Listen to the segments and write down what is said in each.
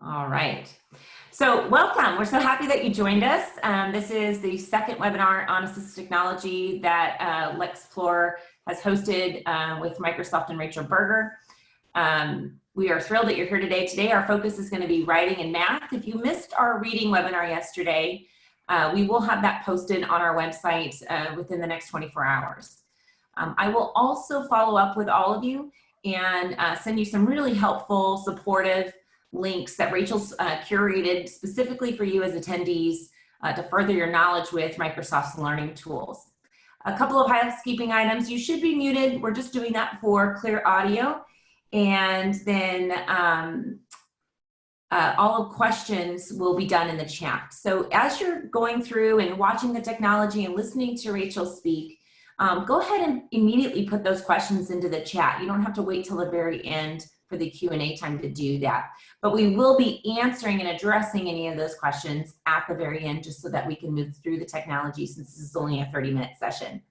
All right. So welcome. We're so happy that you joined us. This is the second webinar on assistive technology that Lexplore has hosted with Microsoft and Rachel Berger. We are thrilled that you're here today. Today, our focus is going to be writing and math. If you missed our reading webinar yesterday, we will have that posted on our website within the next 24 hours. I will also follow up with all of you and send you some really helpful, supportive links that Rachel's curated specifically for you as attendees to further your knowledge with Microsoft's learning tools. A couple of housekeeping items. You should be muted. We're just doing that for clear audio. And then all of questions will be done in the chat. So as you're going through and watching the technology and listening to Rachel speak, go ahead and immediately put those questions into the chat. You don't have to wait till the very end for the Q&A time to do that. But we will be answering and addressing any of those questions at the very end, just so that we can move through the technology, since this is only a 30-minute session.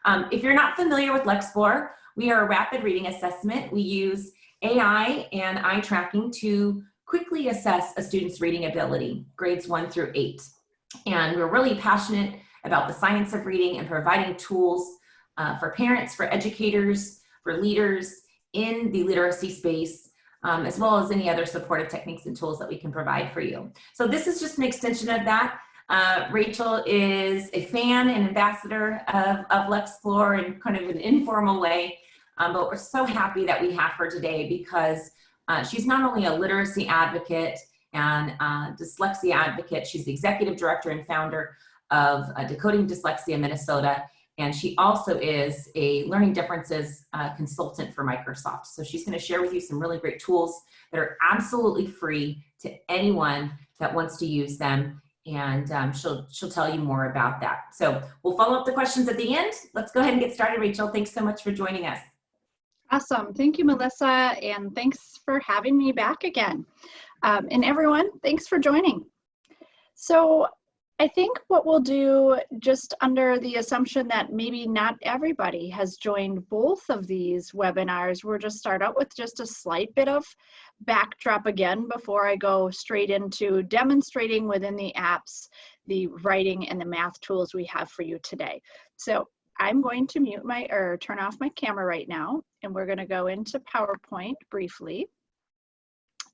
If you're not familiar with Lexplore, we are a rapid reading assessment. We use AI and eye tracking to quickly assess a student's reading ability, grades 1 through 8. And we're really passionate about the science of reading and providing tools for parents, for educators, for leaders in the literacy space, as well as any other supportive techniques and tools that we can provide for you. So this is just an extension of that. Rachel is a fan and ambassador of Lexplore in kind of an informal way, but we're so happy that we have her today because she's not only a literacy advocate and dyslexia advocate, she's the executive director and founder of Decoding Dyslexia Minnesota, and she also is a learning differences consultant for Microsoft. So she's going to share with you some really great tools that are absolutely free to anyone that wants to use them, and she'll tell you more about that. So we'll follow up the questions at the end. Let's go ahead and get started. Rachel, thanks so much for joining us. Awesome. Thank you, Melissa, and thanks for having me back again. And everyone, thanks for joining. So I think what we'll do, just under the assumption that maybe not everybody has joined both of these webinars, we'll just start out with just a slight bit of backdrop again before I go straight into demonstrating within the apps the writing and the math tools we have for you today. So I'm going to mute or turn off my camera right now, and we're going to go into PowerPoint briefly.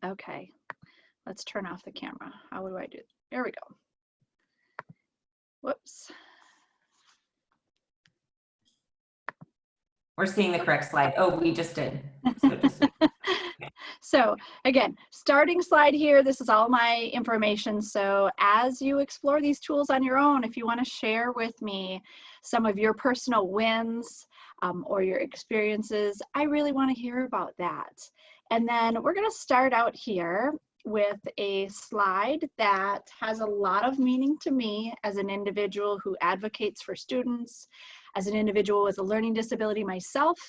Okay, let's turn off the camera. How do I do? There we go. Whoops. We're seeing the correct slide. Oh, we just did. So again, starting slide here, this is all my information. So as you explore these tools on your own, if you want to share with me some of your personal wins or your experiences, I really want to hear about that. And then we're going to start out here with a slide that has a lot of meaning to me as an individual who advocates for students, as an individual with a learning disability myself,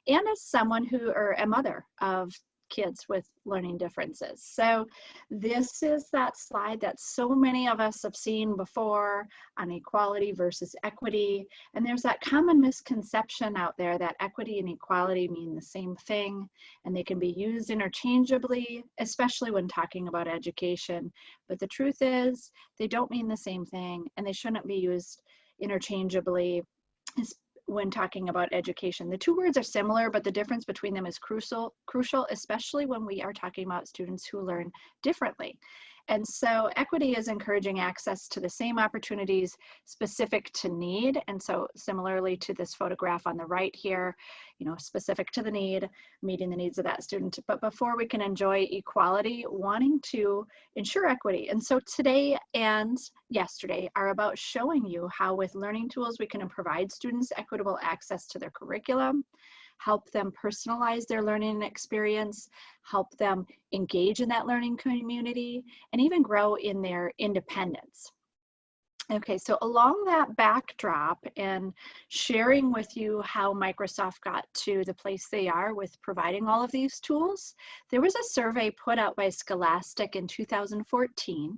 and as someone who, or a mother of kids with learning differences. So this is that slide that so many of us have seen before on equality versus equity. And there's that common misconception out there that equity and equality mean the same thing, and they can be used interchangeably, especially when talking about education. But the truth is, they don't mean the same thing, and they shouldn't be used interchangeably when talking about education. The two words are similar, but the difference between them is crucial, especially when we are talking about students who learn differently. And so equity is encouraging access to the same opportunities specific to need. And so similarly to this photograph on the right here, you know, specific to the need, meeting the needs of that student. But before we can enjoy equality, wanting to ensure equity. And so today and yesterday are about showing you how with learning tools we can provide students equitable access to their curriculum, help them personalize their learning experience, help them engage in that learning community, and even grow in their independence. Okay, so along that backdrop and sharing with you how Microsoft got to the place they are with providing all of these tools, there was a survey put out by Scholastic in 2014,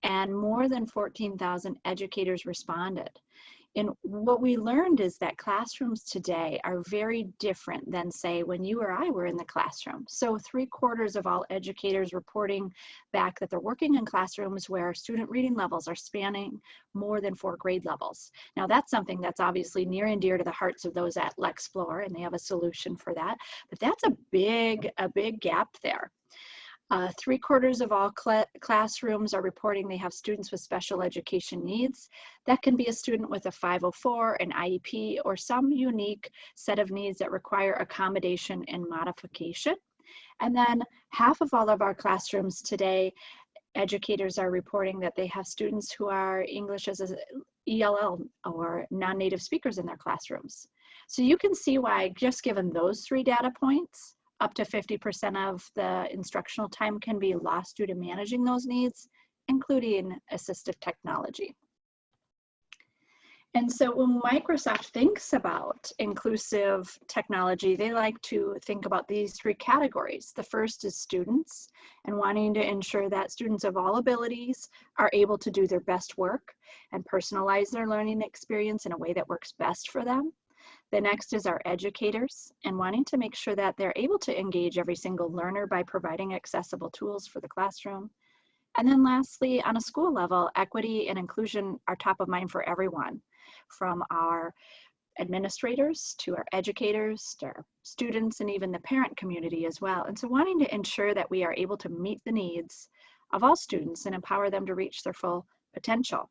and more than 14,000 educators responded. And what we learned is that classrooms today are very different than, say, when you or I were in the classroom. So 3/4 of all educators reporting back that they're working in classrooms where student reading levels are spanning more than 4 grade levels. Now that's something that's obviously near and dear to the hearts of those at Lexplore, and they have a solution for that. But that's a big gap there. 3/4 of all classrooms are reporting they have students with special education needs. That can be a student with a 504, an IEP, or some unique set of needs that require accommodation and modification. And then half of all of our classrooms today, educators are reporting that they have students who are English as an ELL or non-native speakers in their classrooms. So you can see why, just given those 3 data points, up to 50% of the instructional time can be lost due to managing those needs, including assistive technology. And so when Microsoft thinks about inclusive technology, they like to think about these 3 categories. The first is students, and wanting to ensure that students of all abilities are able to do their best work and personalize their learning experience in a way that works best for them. The next is our educators, and wanting to make sure that they're able to engage every single learner by providing accessible tools for the classroom. And then lastly, on a school level, equity and inclusion are top of mind for everyone, from our administrators to our educators to our students and even the parent community as well. And so wanting to ensure that we are able to meet the needs of all students and empower them to reach their full potential.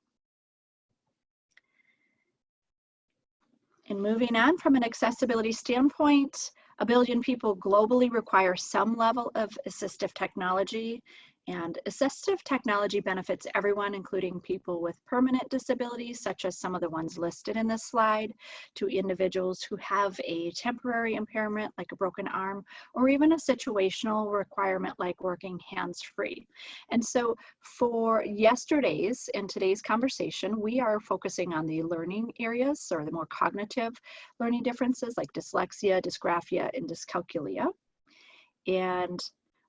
And moving on, from an accessibility standpoint, 1 billion people globally require some level of assistive technology. And assistive technology benefits everyone, including people with permanent disabilities, such as some of the ones listed in this slide, to individuals who have a temporary impairment, like a broken arm, or even a situational requirement, like working hands-free. And so for yesterday's and today's conversation, we are focusing on the learning areas, or the more cognitive learning differences, like dyslexia, dysgraphia, and dyscalculia. And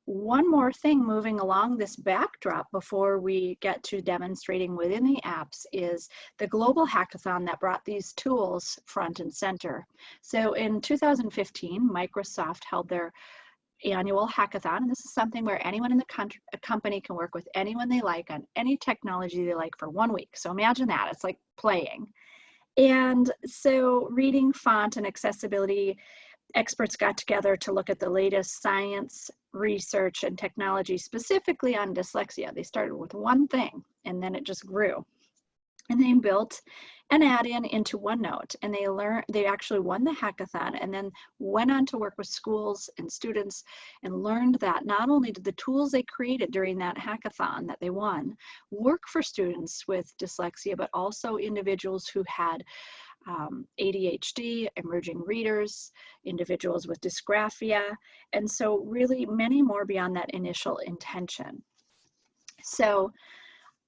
one more thing moving along this backdrop before we get to demonstrating within the apps is the global hackathon that brought these tools front and center. So in 2015, Microsoft held their annual hackathon, and this is something where anyone in the company can work with anyone they like on any technology they like for 1 week. So imagine that, it's like playing. And so reading, font, and accessibility experts got together to look at the latest science, research, and technology specifically on dyslexia. They started with one thing and then it just grew. And they built an add-in into OneNote, and they actually won the hackathon and then went on to work with schools and students and learned that not only did the tools they created during that hackathon that they won work for students with dyslexia, but also individuals who had ADHD, emerging readers, individuals with dysgraphia, and so really many more beyond that initial intention. So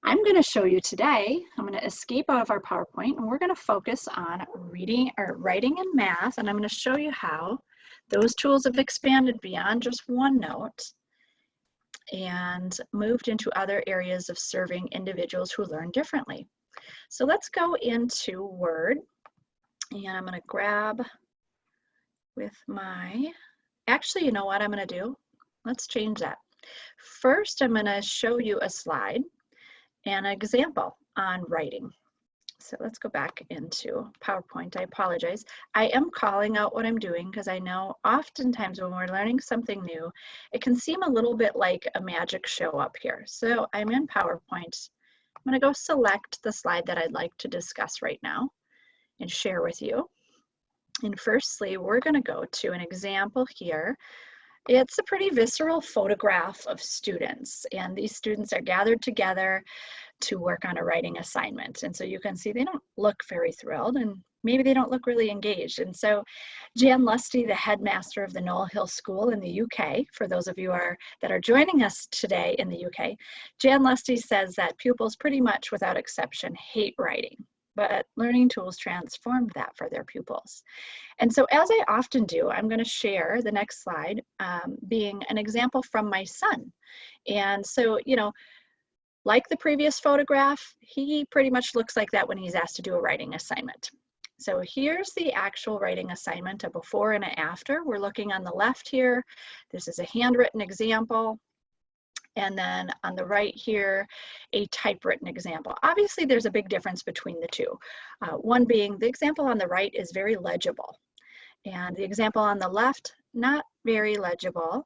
I'm going to show you today, I'm going to escape out of our PowerPoint, and we're going to focus on reading or writing and math, and I'm going to show you how those tools have expanded beyond just OneNote and moved into other areas of serving individuals who learn differently. So let's go into Word. And I'm going to grab with my, actually, you know what I'm going to do? Let's change that. First, I'm going to show you a slide and an example on writing. So let's go back into PowerPoint. I apologize. I am calling out what I'm doing because I know oftentimes when we're learning something new, it can seem a little bit like a magic show up here. So I'm in PowerPoint. I'm going to go select the slide that I'd like to discuss right now and share with you. And firstly, we're going to go to an example here. It's a pretty visceral photograph of students, and these students are gathered together to work on a writing assignment. And so you can see they don't look very thrilled, and maybe they don't look really engaged. And so Jan Lusty, the headmaster of the Knoll Hill School in the UK, for those of you that are joining us today in the UK, Jan Lusty says that pupils pretty much without exception hate writing, but learning tools transformed that for their pupils. And so as I often do, I'm going to share the next slide being an example from my son. And so, you know, Like the previous photograph, he pretty much looks like that when he's asked to do a writing assignment. So here's the actual writing assignment, a before and an after. We're looking on the left here. This is a handwritten example. And then on the right here, a typewritten example. Obviously, there's a big difference between the two. One being the example on the right is very legible. And the example on the left, not very legible.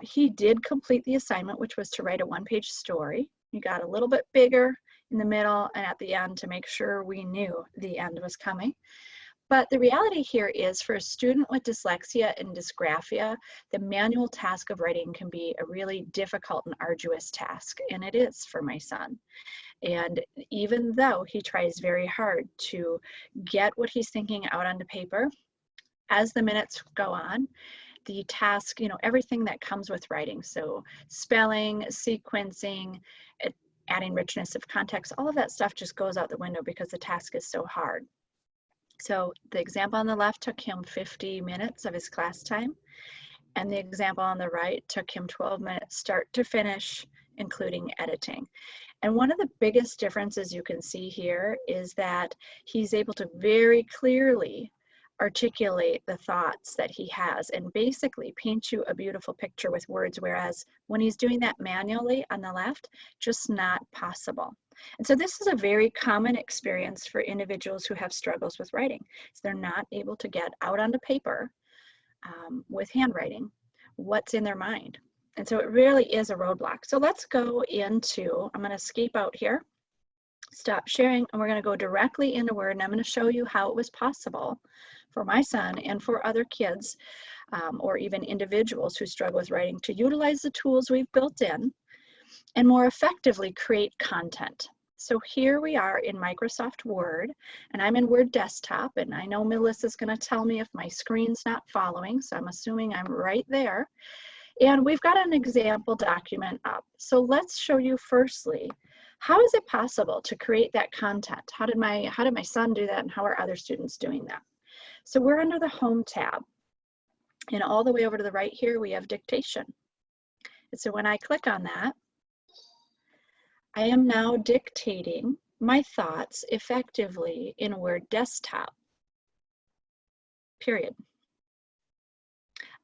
He did complete the assignment, which was to write a one-page story. He got a little bit bigger in the middle and at the end to make sure we knew the end was coming. But the reality here is, for a student with dyslexia and dysgraphia, the manual task of writing can be a really difficult and arduous task, and it is for my son. And even though he tries very hard to get what he's thinking out onto paper, as the minutes go on, the task, everything that comes with writing, so spelling, sequencing, adding richness of context, all of that stuff just goes out the window because the task is so hard. So the example on the left took him 50 minutes of his class time, and the example on the right took him 12 minutes start to finish, including editing. And one of the biggest differences you can see here is that he's able to very clearly articulate the thoughts that he has and basically paint you a beautiful picture with words, whereas when he's doing that manually on the left, just not possible. And so this is a very common experience for individuals who have struggles with writing. So they're not able to get out onto paper with handwriting what's in their mind. And so it really is a roadblock. So let's go into, I'm going to escape out here, stop sharing, and we're going to go directly into Word, and I'm going to show you how it was possible for my son and for other kids or even individuals who struggle with writing to utilize the tools we've built in and more effectively create content. So here we are in Microsoft Word, and I'm in Word Desktop, and I know Melissa's going to tell me if my screen's not following, so I'm assuming I'm right there. And we've got an example document up. So let's show you firstly, how is it possible to create that content? How did my son do that, and how are other students doing that? So we're under the Home tab, and all the way over to the right here, we have dictation. And so when I click on that, I am now dictating my thoughts effectively in Word Desktop, period.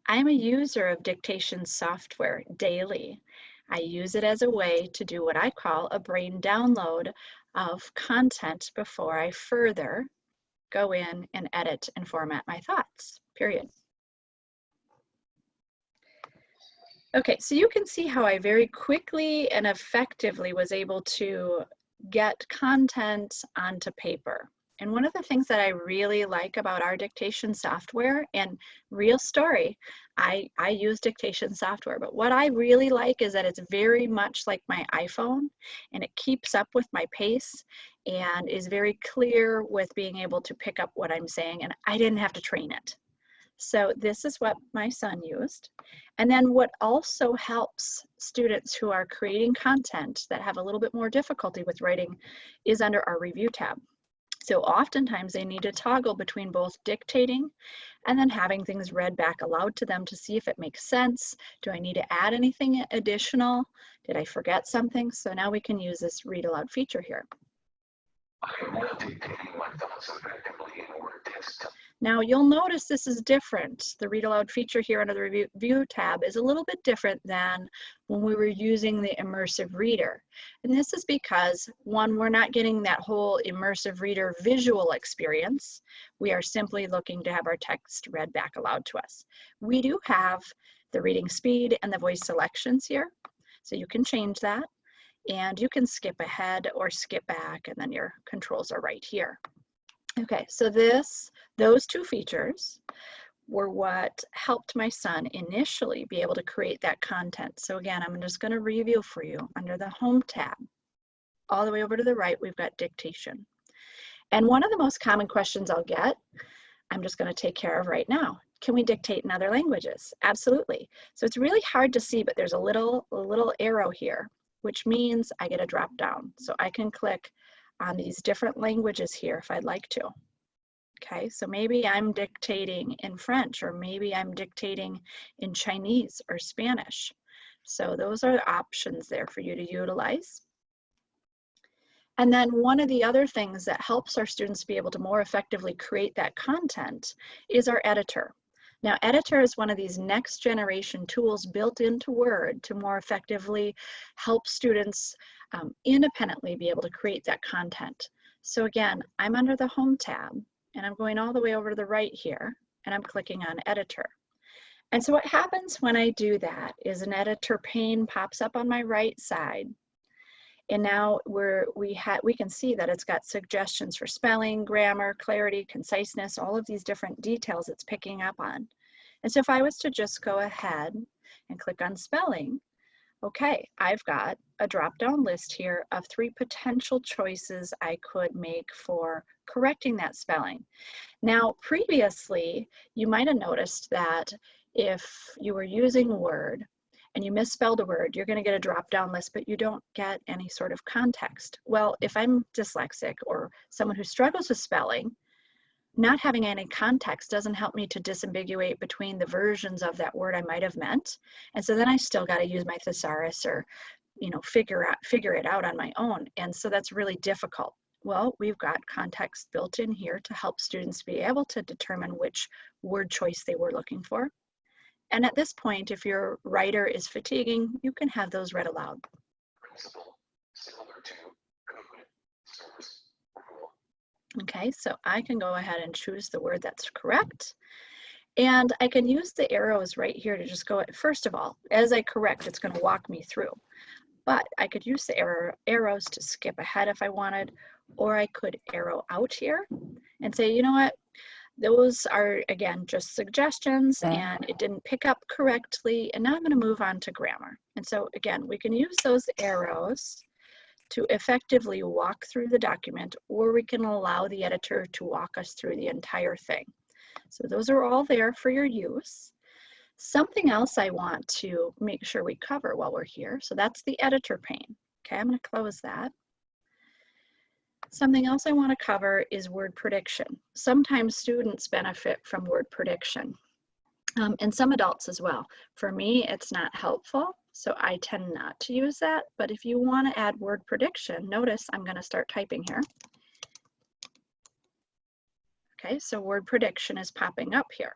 I'm a user of dictation software daily. I use it as a way to do what I call a brain download of content before I further go in and edit and format my thoughts, period. Okay, so you can see how I very quickly and effectively was able to get content onto paper. And one of the things that I really like about our dictation software, and real story, I use dictation software, but what I really like is that it's very much like my iPhone, and it keeps up with my pace and is very clear with being able to pick up what I'm saying, and I didn't have to train it. So this is what my son used. And then what also helps students who are creating content that have a little bit more difficulty with writing is under our review tab. So oftentimes they need to toggle between both dictating and then having things read back aloud to them to see if it makes sense. Do I need to add anything additional? Did I forget something? So now we can use this read aloud feature here. I am now dictating my thoughts effectively in Word Desktop. Now you'll notice this is different. The read aloud feature here under the review tab is a little bit different than when we were using the immersive reader. And this is because, one, we're not getting that whole immersive reader visual experience. We are simply looking to have our text read back aloud to us. We do have the reading speed and the voice selections here, so you can change that. And you can skip ahead or skip back, and then your controls are right here. Okay, so those two features were what helped my son initially be able to create that content. So again, I'm just going to review for you under the Home tab. All the way over to the right, we've got dictation. And one of the most common questions I'll get, I'm just going to take care of right now. Can we dictate in other languages? Absolutely. So it's really hard to see, but there's a little arrow here, which means I get a drop down. So I can click on these different languages here if I'd like to. Okay, so maybe I'm dictating in French, or maybe I'm dictating in Chinese or Spanish. So those are options there for you to utilize. And then one of the other things that helps our students be able to more effectively create that content is our editor. Now, editor is one of these next generation tools built into Word to more effectively help students independently be able to create that content. So again, I'm under the Home tab, and I'm going all the way over to the right here, and I'm clicking on Editor. And so what happens when I do that is an editor pane pops up on my right side. And now we can see that it's got suggestions for spelling, grammar, clarity, conciseness, all of these different details it's picking up on. And so if I was to just go ahead and click on spelling, okay, I've got a drop-down list here of 3 potential choices I could make for correcting that spelling. Now, previously, you might have noticed that if you were using Word and you misspelled a word, you're going to get a drop-down list, but you don't get any sort of context. Well, if I'm dyslexic or someone who struggles with spelling, not having any context doesn't help me to disambiguate between the versions of that word I might have meant. And so then I still got to use my thesaurus or, figure it out on my own. And so that's really difficult. Well, we've got context built in here to help students be able to determine which word choice they were looking for. And at this point, if your writer is fatiguing, you can have those read aloud. Principle, similar to code, source, rule. Okay, so I can go ahead and choose the word that's correct. And I can use the arrows right here to just go, first of all, as I correct, it's going to walk me through. But I could use the arrows to skip ahead if I wanted, or I could arrow out here and say, you know what? Those are, again, just suggestions and it didn't pick up correctly. And now I'm going to move on to grammar. And so again, we can use those arrows to effectively walk through the document, or we can allow the editor to walk us through the entire thing. So those are all there for your use. Something else I want to make sure we cover while we're here. So that's the editor pane. Okay, I'm going to close that. Something else I want to cover is word prediction. Sometimes students benefit from word prediction, and some adults as well. For me, it's not helpful, so I tend not to use that. But if you want to add word prediction, notice I'm going to start typing here. Okay, so word prediction is popping up here.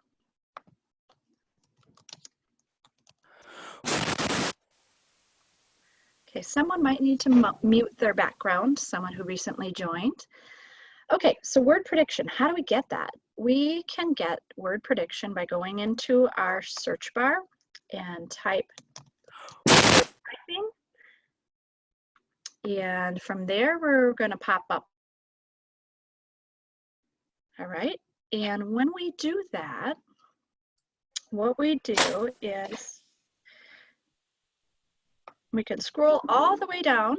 Okay, someone might need to mute their background, someone who recently joined. Okay, so word prediction, how do we get that? We can get word prediction by going into our search bar and type typing. And from there, we're going to pop up. All right, and when we do that, what we do is we can scroll all the way down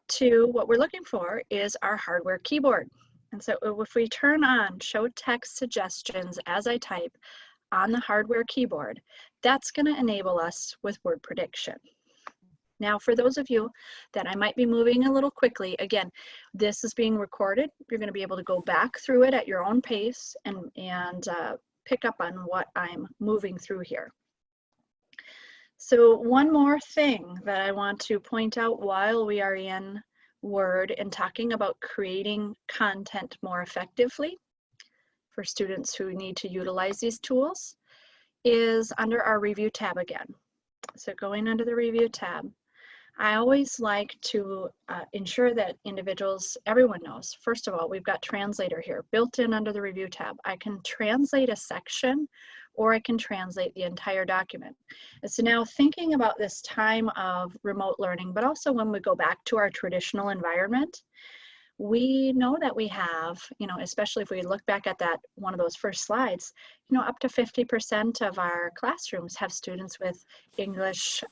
to what we're looking for is our hardware keyboard. And so if we turn on show text suggestions as I type on the hardware keyboard, that's going to enable us with word prediction. Now, for those of you that I might be moving a little quickly, again, this is being recorded. You're going to be able to go back through it at your own pace and pick up on what I'm moving through here. So one more thing that I want to point out while we are in Word and talking about creating content more effectively for students who need to utilize these tools is under our review tab again. So going under the review tab, I always like to ensure that everyone knows, first of all, we've got translator here built in under the review tab. I can translate a section or I can translate the entire document. And so now thinking about this time of remote learning, but also when we go back to our traditional environment, we know that we have, especially if we look back at that one of those first slides, up to 50% of our classrooms have students with English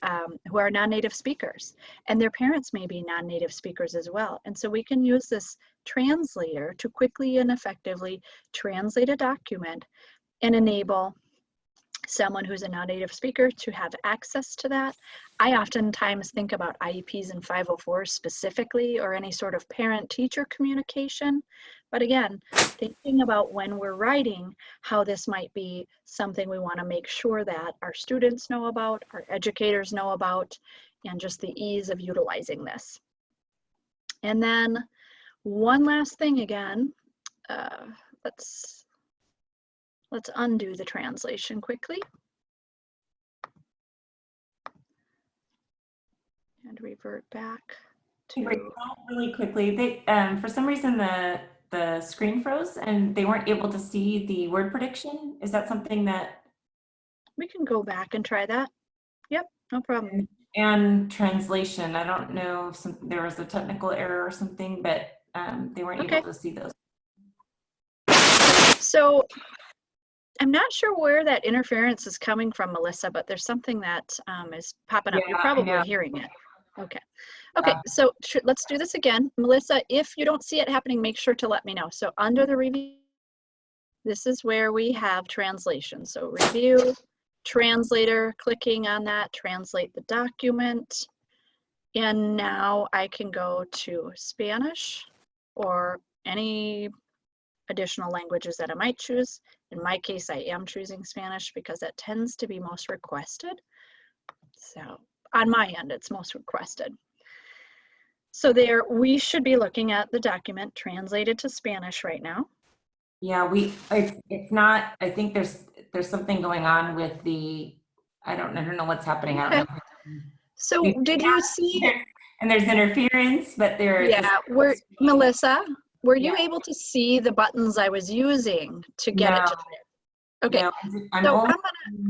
who are non-native speakers, and their parents may be non-native speakers as well. And so we can use this translator to quickly and effectively translate a document and enable someone who's a non-native speaker to have access to that. I oftentimes think about IEPs and 504s specifically, or any sort of parent-teacher communication. But again, thinking about when we're writing, how this might be something we want to make sure that our students know about, our educators know about, and just the ease of utilizing this. And then one last thing again. Let's undo the translation quickly. And revert back to. Really quickly, they for some reason the screen froze and they weren't able to see the word prediction. Is that something that? We can go back and try that. Yep, no problem. And translation. I don't know if there was a technical error or something, but they weren't able to see those. So I'm not sure where that interference is coming from, Melissa, but there's something that is popping up. Yeah, you're probably hearing it. Okay. Okay, so let's do this again. Melissa, if you don't see it happening, make sure to let me know. So under the review, this is where we have translation. So review, translator, clicking on that, translate the document. And now I can go to Spanish or any additional languages that I might choose. In my case, I am choosing Spanish because that tends to be most requested. So on my end, it's most requested. So there, we should be looking at the document translated to Spanish right now. Yeah, it's not, I think there's something going on with the, I don't know what's happening. I don't know. So did you see? And there's interference, but Melissa, were you able to see the buttons I was using to get it to? Okay, no, so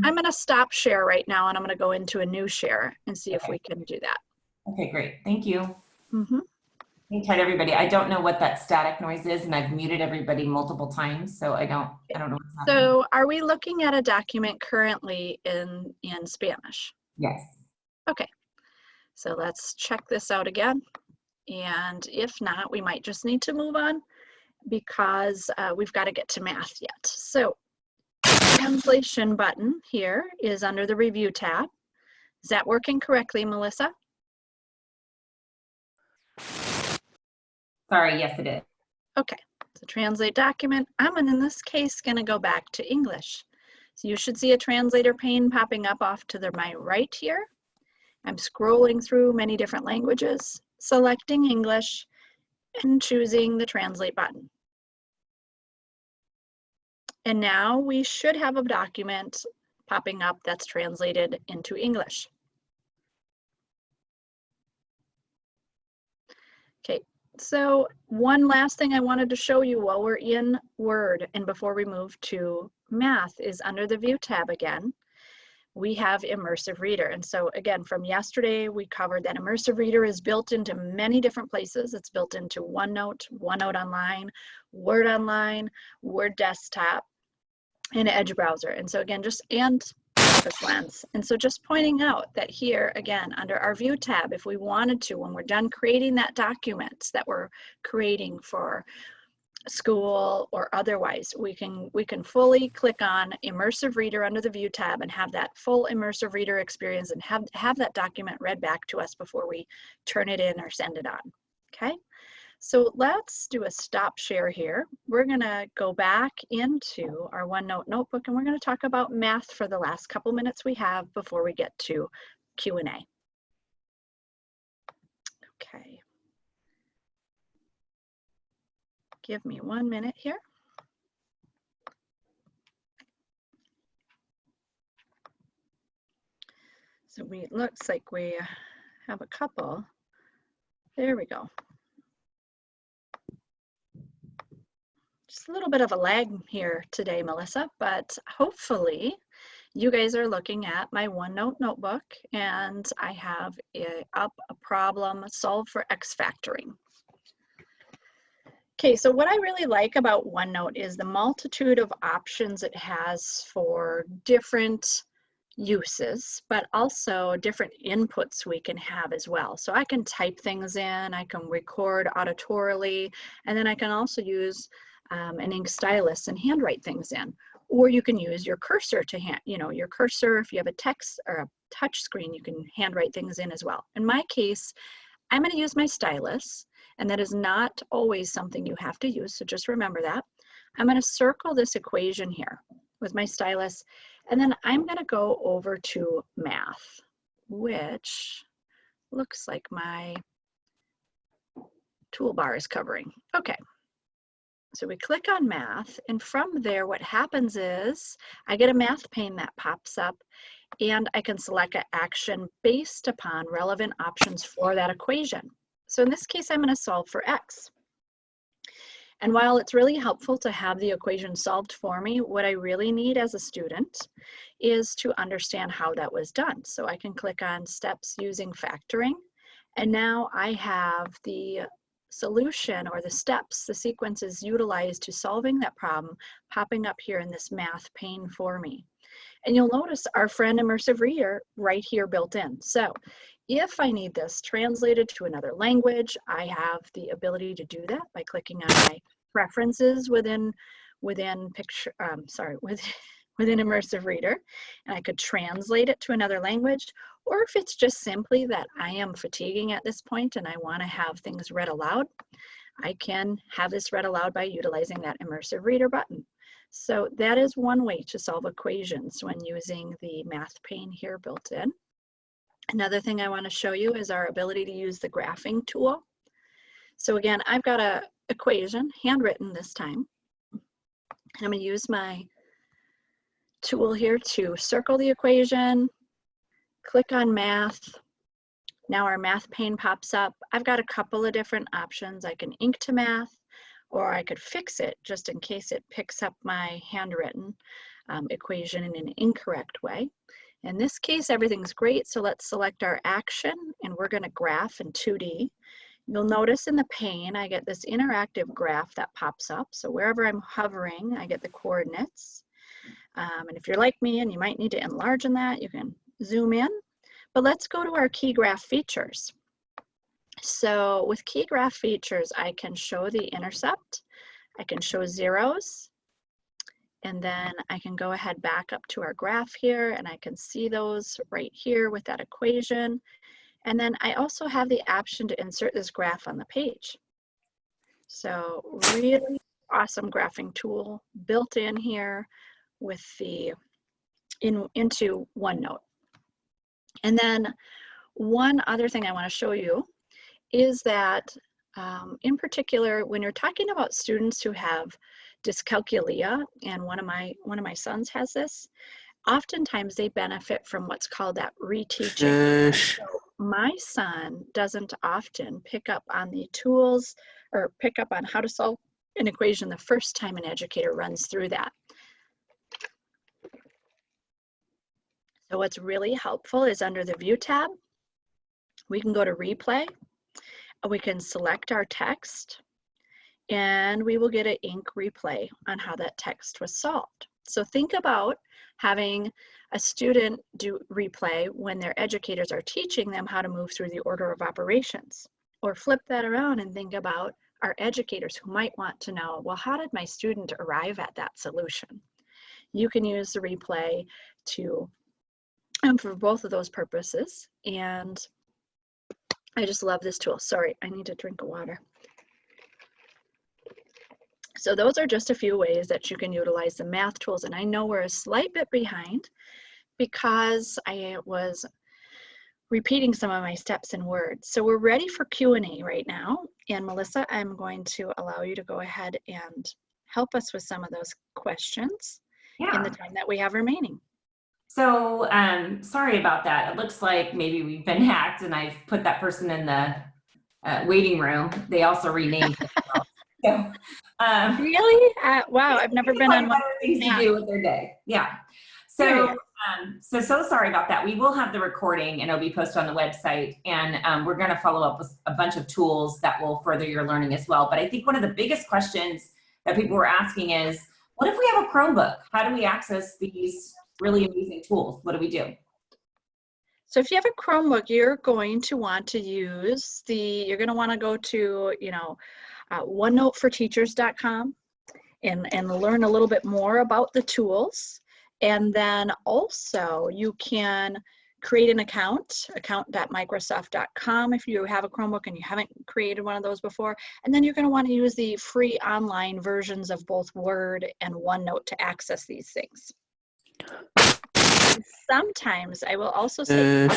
I'm gonna stop share right now and I'm gonna go into a new share and see if we can do that. Okay, great, thank you. Mm-hmm. Hang tight, everybody. I don't know what that static noise is, and I've muted everybody multiple times, so I don't know what's happening. So are we looking at a document currently in Spanish? Yes. Okay, so let's check this out again. And if not, we might just need to move on because we've got to get to math yet. So translation button here is under the review tab. Is that working correctly, Melissa? Sorry, yes it is. Okay, so translate document. I'm in this case gonna go back to English. So you should see a translator pane popping up off to my right here. I'm scrolling through many different languages, selecting English and choosing the translate button. And now we should have a document popping up that's translated into English. Okay, so one last thing I wanted to show you while we're in Word and before we move to math is under the View tab again, we have Immersive Reader. And so again, from yesterday, we covered that Immersive Reader is built into many different places. It's built into OneNote, OneNote Online, Word Desktop, and Edge browser. And so again, Office Lens. And so just pointing out that here, again, under our View tab, if we wanted to, when we're done creating that document that we're creating for school or otherwise, we can fully click on Immersive Reader under the View tab and have that full Immersive Reader experience and have that document read back to us before we turn it in or send it on, okay? So let's do a stop share here. We're gonna go back into our OneNote notebook and we're gonna talk about math for the last couple minutes we have before we get to Q&A. Okay. Give me 1 minute here. So looks like we have a couple. There we go. Just a little bit of a lag here today, Melissa, but hopefully you guys are looking at my OneNote notebook and I have up a problem solved for X factoring. Okay, so what I really like about OneNote is the multitude of options it has for different uses, but also different inputs we can have as well. So I can type things in, I can record auditorily, and then I can also use an ink stylus and handwrite things in. Or you can use your cursor to your cursor, if you have a text or a touch screen, you can handwrite things in as well. In my case, I'm going to use my stylus, and that is not always something you have to use, so just remember that. I'm going to circle this equation here with my stylus, and then I'm going to go over to math, which looks like my toolbar is covering. Okay. So we click on math, and from there what happens is I get a math pane that pops up, and I can select an action based upon relevant options for that equation. So in this case, I'm going to solve for x. And while it's really helpful to have the equation solved for me, what I really need as a student is to understand how that was done. So I can click on steps using factoring, and now I have the solution or the steps, the sequences utilized to solving that problem popping up here in this math pane for me. And you'll notice our friend immersive reader right here built in. So if I need this translated to another language, I have the ability to do that by clicking on my preferences within immersive reader, and I could translate it to another language. Or if it's just simply that I am fatiguing at this point and I want to have things read aloud, I can have this read aloud by utilizing that immersive reader button. So that is one way to solve equations when using the math pane here built in. Another thing I want to show you is our ability to use the graphing tool. So again, I've got an equation, handwritten this time. And I'm going to use my tool here to circle the equation, click on math. Now our math pane pops up. I've got a couple of different options. I can ink to math, or I could fix it just in case it picks up my handwritten equation in an incorrect way. In this case, everything's great, so let's select our action, and we're going to graph in 2D. You'll notice in the pane, I get this interactive graph that pops up. So wherever I'm hovering, I get the coordinates. And if you're like me and you might need to enlarge in that, you can zoom in. But let's go to our key graph features. So with key graph features, I can show the intercept, I can show zeros, and then I can go ahead back up to our graph here, and I can see those right here with that equation. And then I also have the option to insert this graph on the page. So really awesome graphing tool built in here with the into OneNote. And then one other thing I want to show you is that in particular, when you're talking about students who have dyscalculia, and one of my sons has this, oftentimes they benefit from what's called that reteaching. So my son doesn't often pick up on the tools or pick up on how to solve an equation the first time an educator runs through that. So what's really helpful is under the View tab, we can go to Replay, we can select our text, and we will get an ink replay on how that text was solved. So think about having a student do replay when their educators are teaching them how to move through the order of operations. Or flip that around and think about our educators who might want to know, well, how did my student arrive at that solution? You can use the replay to for both of those purposes, and I just love this tool. Sorry, I need a drink of water. So those are just a few ways that you can utilize the math tools, and I know we're a slight bit behind because I was repeating some of my steps in Word. So we're ready for Q&A right now, and Melissa, I'm going to allow you to go ahead and help us with some of those questions in the time that we have remaining. So sorry about that. It looks like maybe we've been hacked and I've put that person in the waiting room. They also renamed themselves. So, really? Wow, I've never been on one. Things to do with their day. Yeah. So, so sorry about that. We will have the recording and it'll be posted on the website, and we're going to follow up with a bunch of tools that will further your learning as well. But I think one of the biggest questions that people were asking is, what if we have a Chromebook? How do we access these really amazing tools? What do we do? So if you have a Chromebook, you're going to want to use you're going to want to go to, OneNoteforTeachers.com and learn a little bit more about the tools. And then also you can create an account.microsoft.com if you have a Chromebook and you haven't created one of those before. And then you're going to want to use the free online versions of both Word and OneNote to access these things. Sometimes I will also say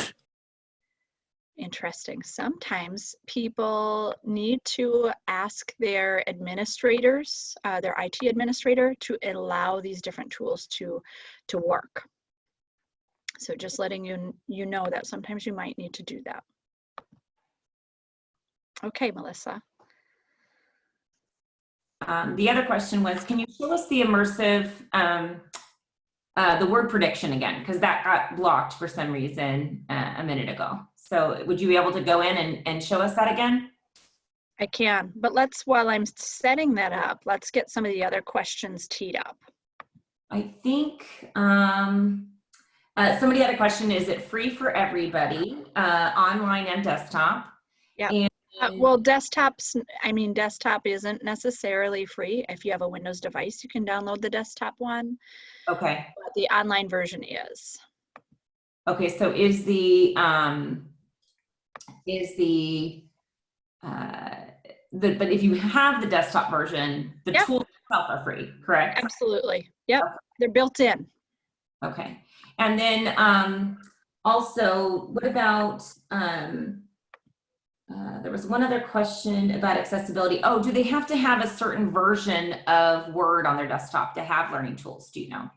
Interesting. Sometimes people need to ask their administrators, their IT administrator, to allow these different tools to work. So just letting you know that sometimes you might need to do that. Okay, Melissa. The other question was, can you show us the immersive, the word prediction again? Because that got blocked for some reason a minute ago. So would you be able to go in and show us that again? I can, but while I'm setting that up, let's get some of the other questions teed up. I think somebody had a question, is it free for everybody, online and desktop? Yeah. And Well, desktop isn't necessarily free. If you have a Windows device, you can download the desktop one. okay. But the online version is. Okay, so is the but if you have the desktop version, the Yep. tools itself are free, correct? Absolutely. Yep. Okay. They're built in. Okay. And then also, what about, there was one other question about accessibility. Oh, do they have to have a certain version of Word on their desktop to have learning tools? Do you know?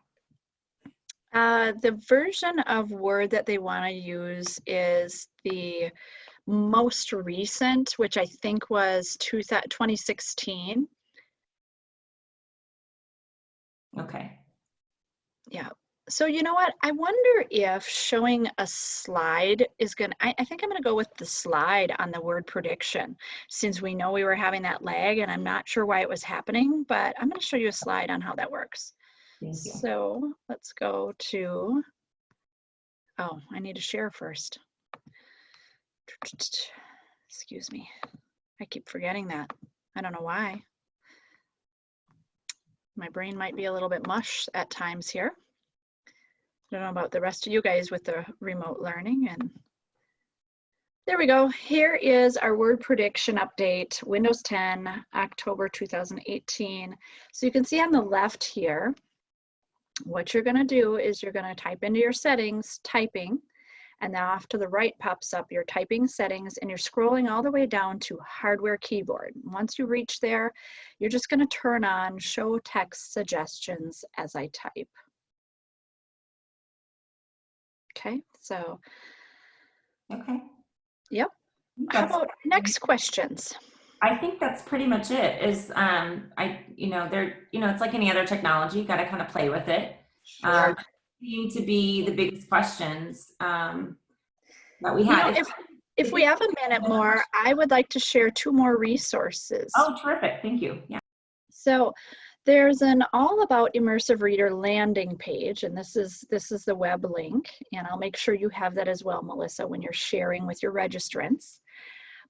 The version of Word that they want to use is the most recent, which I think was 2016. Okay. Yeah. So you know what? I wonder if showing a slide is I think I'm going to go with the slide on the word prediction, since we know we were having that lag and I'm not sure why it was happening, but I'm going to show you a slide on how that works. Thank you. So let's go to, oh, I need to share first. Excuse me. I keep forgetting that. I don't know why. My brain might be a little bit mush at times here. I don't know about the rest of you guys with the remote learning. And there we go. Here is our word prediction update, Windows 10, October 2018. So you can see on the left here, what you're going to do is you're going to type into your settings, typing, and then off to the right pops up your typing settings, and you're scrolling all the way down to hardware keyboard. Once you reach there, you're just going to turn on show text suggestions as I type. Okay, so. Okay. Yep. How about next questions? I think that's pretty much it. Is it's like any other technology, you got to kind of play with it. Sure. Seem to be the biggest questions that we had. If we have a minute more, I would like to share 2 more resources. Oh, terrific. Thank you. Yeah. So there's an all about immersive reader landing page, and this is the web link, and I'll make sure you have that as well, Melissa, when you're sharing with your registrants.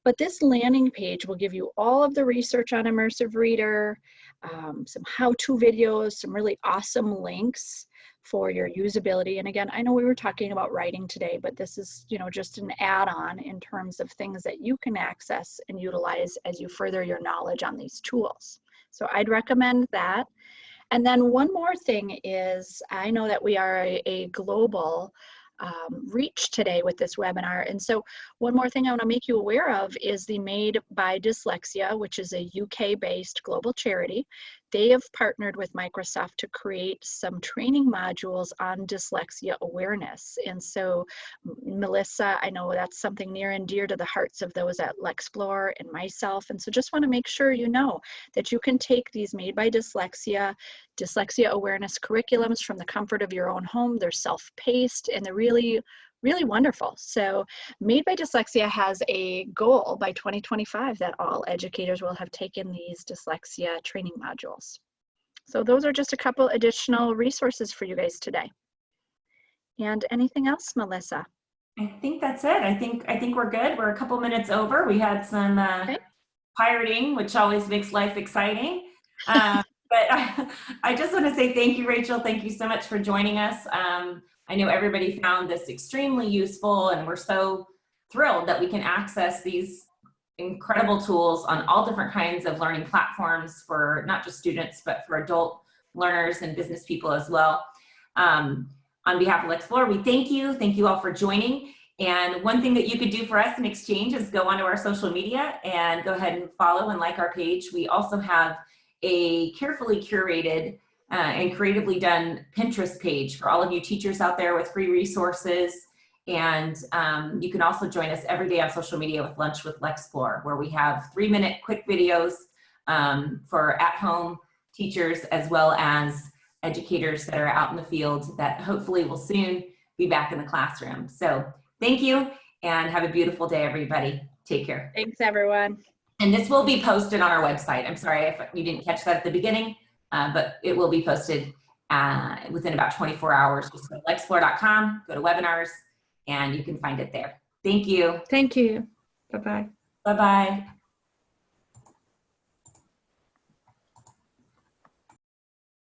But this landing page will give you all of the research on immersive reader, some how-to videos, some really awesome links for your usability. And again, I know we were talking about writing today, but this is, just an add-on in terms of things that you can access and utilize as you further your knowledge on these tools. So I'd recommend that. And then one more thing is, I know that we are a global reach today with this webinar. And so one more thing I want to make you aware of is the Made by Dyslexia, which is a UK-based global charity. They have partnered with Microsoft to create some training modules on dyslexia awareness. And so, Melissa, I know that's something near and dear to the hearts of those at Lexplore and myself. And so just want to make sure you know that you can take these Made by Dyslexia awareness curriculums from the comfort of your own home. They're self-paced and they're really wonderful. So Made by Dyslexia has a goal by 2025 that all educators will have taken these dyslexia training modules. So those are just a couple additional resources for you guys today. And anything else, Melissa? I think that's it. I think we're good. We're a couple minutes over. We had some pirating, which always makes life exciting. But I just want to say thank you, Rachel. Thank you so much for joining us. I know everybody found this extremely useful, and we're so thrilled that we can access these incredible tools on all different kinds of learning platforms for not just students, but for adult learners and business people as well. On behalf of Lexplore, we thank you. Thank you all for joining. And one thing that you could do for us in exchange is go onto our social media and go ahead and follow and like our page. We also have a carefully curated and creatively done Pinterest page for all of you teachers out there with free resources. And you can also join us every day on social media with Lunch with Lexplore, where we have 3-minute quick videos for at-home teachers as well as educators that are out in the field that hopefully will soon be back in the classroom. So thank you and have a beautiful day, everybody. Take care. Thanks, everyone. And this will be posted on our website. I'm sorry if you didn't catch that at the beginning, but it will be posted within about 24 hours. Just go to lexplore.com, go to webinars, and you can find it there. Thank you. Thank you. Bye-bye. Bye-bye.